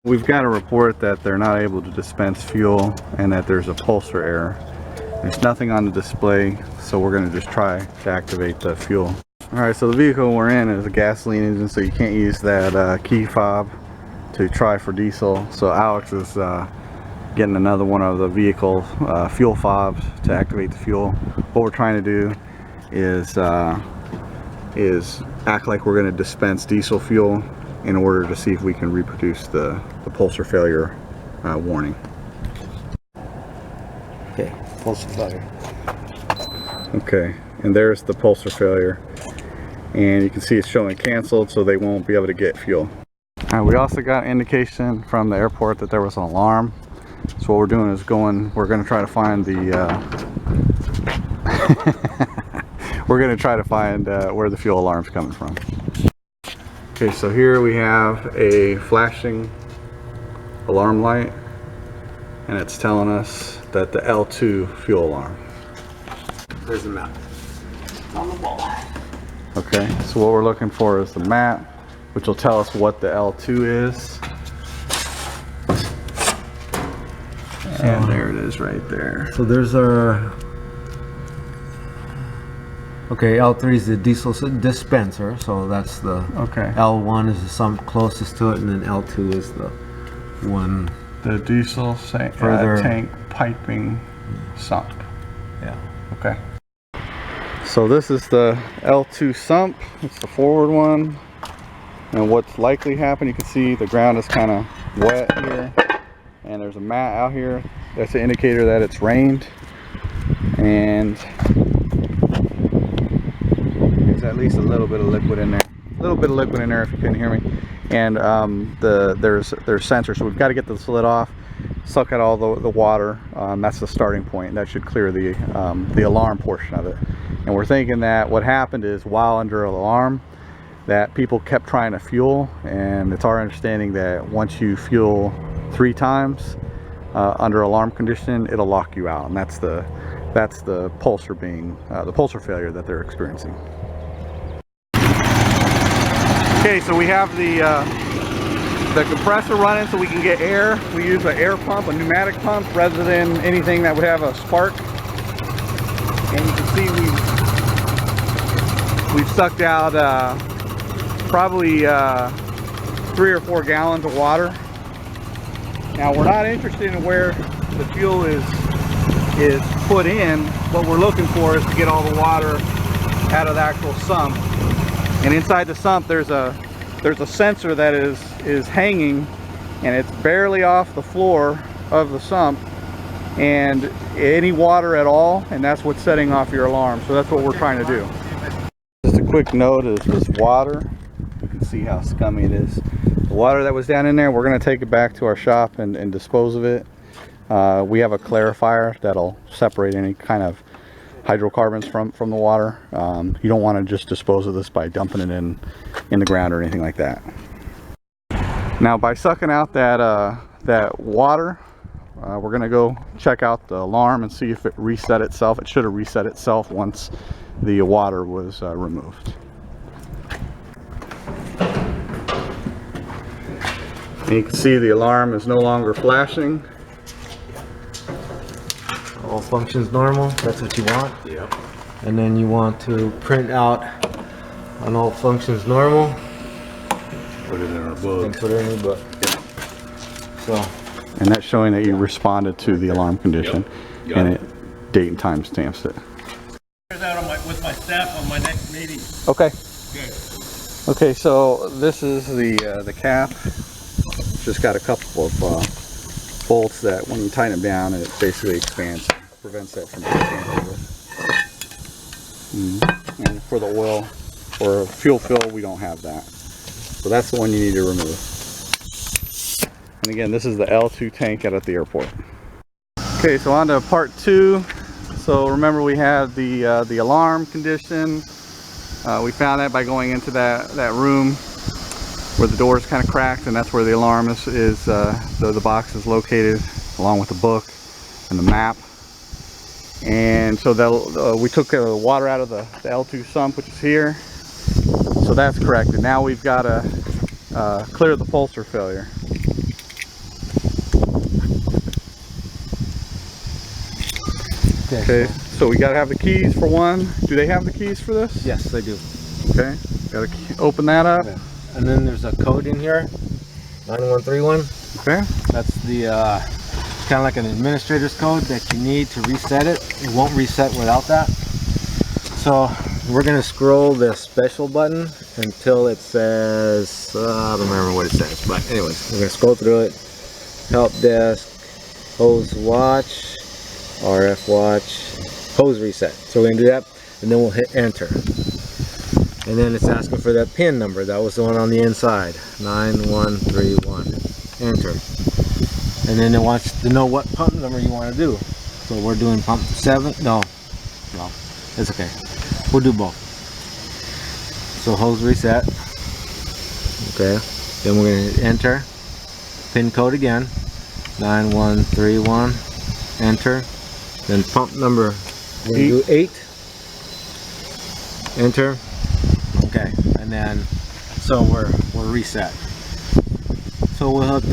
We've got a report that they're not able to dispense fuel and that there's a Pulsar error. There's nothing on the display, so we're going to just try to activate the fuel. Alright, so the vehicle we're in is a gasoline engine, so you can't use that key fob to try for diesel. So Alex is getting another one of the vehicle fuel fobs to activate the fuel. What we're trying to do is act like we're going to dispense diesel fuel in order to see if we can reproduce the Pulsar failure warning. Okay, Pulsar failure. Okay, and there's the Pulsar failure. And you can see it's showing canceled, so they won't be able to get fuel. We also got indication from the airport that there was an alarm. So what we're doing is we're going to try to find the we're going to try to find where the fuel alarm's coming from. Okay, so here we have a flashing alarm light, and it's telling us that the L2 fuel alarm. There's the map on the wall. Okay, so what we're looking for is the map, which will tell us what the L2 is. And there it is right there. So there's our... Okay, L3 is the diesel dispenser, so that's the... Okay. L1 is the sump closest to it, and then L2 is the one... The diesel tank piping sump. Yeah. Okay. So this is the L2 sump. It's the forward one. And what's likely happened, you can see the ground is kind of wet here. And there's a mat out here. That's an indicator that it's rained. And there's at least a little bit of liquid in there. A little bit of liquid in there if you couldn't hear me. And there's sensors, so we've got to get this lid off, suck out all the water. That's the starting point. That should clear the alarm portion of it. And we're thinking that what happened is while under alarm, that people kept trying to fuel, and it's our understanding that once you fuel 3 times under alarm condition, it'll lock you out, and that's the Pulsar being the Pulsar failure that they're experiencing. Okay, so we have the compressor running so we can get air. We use an air pump, a pneumatic pump, rather than anything that would have a spark. And you can see we've sucked out probably 3 or 4 gallons of water. Now we're not interested in where the fuel is put in. What we're looking for is to get all the water out of the actual sump. And inside the sump there's a sensor that is hanging, and it's barely off the floor of the sump, and any water at all, and that's what's setting off your alarm. So that's what we're trying to do. Just a quick note is this water. You can see how scummy it is. The water that was down in there, we're going to take it back to our shop and dispose of it. We have a clarifier that'll separate any kind of hydrocarbons from the water. You don't want to just dispose of this by dumping it in the ground or anything like that. Now by sucking out that water, we're going to go check out the alarm and see if it reset itself. It should have reset itself once the water was removed. And you can see the alarm is no longer flashing. All functions normal, that's what you want. Yep. And then you want to print out on all functions normal. Put it in our book. And put it in your book. So. And that's showing that you responded to the alarm condition. Yep. And it date and time stamps it. That on with my staff on my next meeting. Okay. Good. Okay, so this is the cap. Just got a couple of bolts that when you tighten them down, it basically expands, prevents that from being over. And for the oil or fuel fill, we don't have that. So that's the one you need to remove. And again, this is the L2 tank out at the airport. Okay, so on to part 2. So remember we had the alarm condition. We found that by going into that room where the door is kind of cracked, and that's where the alarm is the box is located, along with the book and the map. And so we took the water out of the L2 sump, which is here. So that's corrected. Now we've got to clear the Pulsar failure. Okay, so we gotta have the keys for one. Do they have the keys for this? Yes, they do. Okay, gotta open that up. Okay. And then there's a code in here, 9131. Okay. That's the kind of like an administrator's code that you need to reset it. It won't reset without that. So we're gonna scroll the special button until it says, I don't remember what it says, but anyways, we're gonna scroll through it. Help desk, hose watch, RF watch, hose reset. So we're gonna do that, and then we'll hit enter. And then it's asking for that pin number. That was the one on the inside, 9131. Enter. And then it wants to know what pump number you want to do. So we're doing pump 7. No, it's okay. We'll do both. So hose reset. Okay. Then we're going to hit enter. Pin code again, 9131. Enter. Then pump number, we're going to do 8. Enter. Okay, and then so we're reset. So we'll hit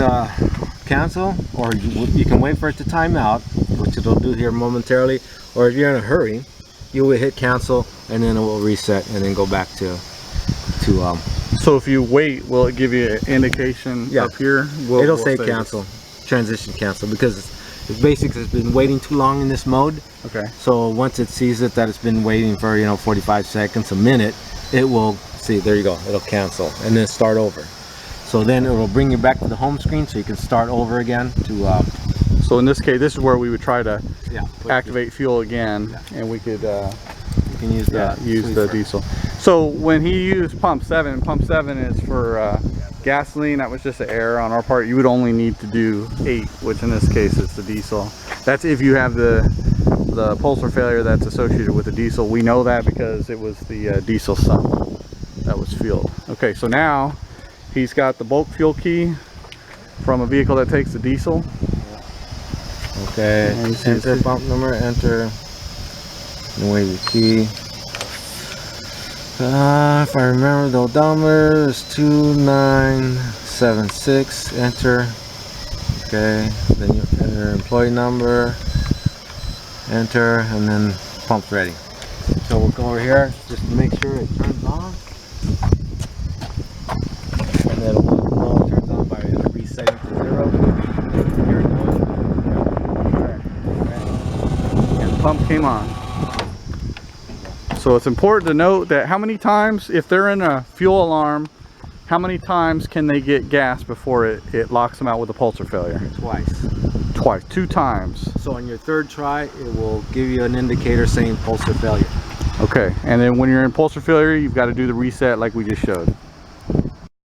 cancel, or you can wait for it to time out, which it'll do here momentarily, or if you're in a hurry, you will hit cancel and then it will reset and then go back to So if you wait, will it give you an indication up here? It'll say cancel, transition cancel, because it's basically it's been waiting too long in this mode. Okay. So once it sees it that it's been waiting for 45 seconds, a minute, it will see, there you go, it'll cancel and then start over. So then it will bring you back to the home screen so you can start over again to so in this case, this is where we would try to activate fuel again, and we could you can use the diesel. So when he used pump 7 is for gasoline. That was just an error on our part. You would only need to do 8, which in this case is the diesel. That's if you have the pulsar failure that's associated with the diesel. We know that because it was the diesel sump that was fueled. Okay, so now he's got the bulk fuel key from a vehicle that takes the diesel. Okay, enter pump number, enter, and wave the key. If I remember, the odometer is 2976, enter. Okay, then you enter employee number, enter, and then pump's ready. So we'll go over here just to make sure it turns on. And then we'll know it turns on by resetting to 0. Here it goes. And the pump came on. So it's important to note that how many times, if they're in a fuel alarm, how many times can they get gas before it locks them out with a pulsar failure? Twice, 2 times. So on your 3rd try, it will give you an indicator saying pulsar failure. Okay, and then when you're in pulsar failure, you've got to do the reset like we just showed.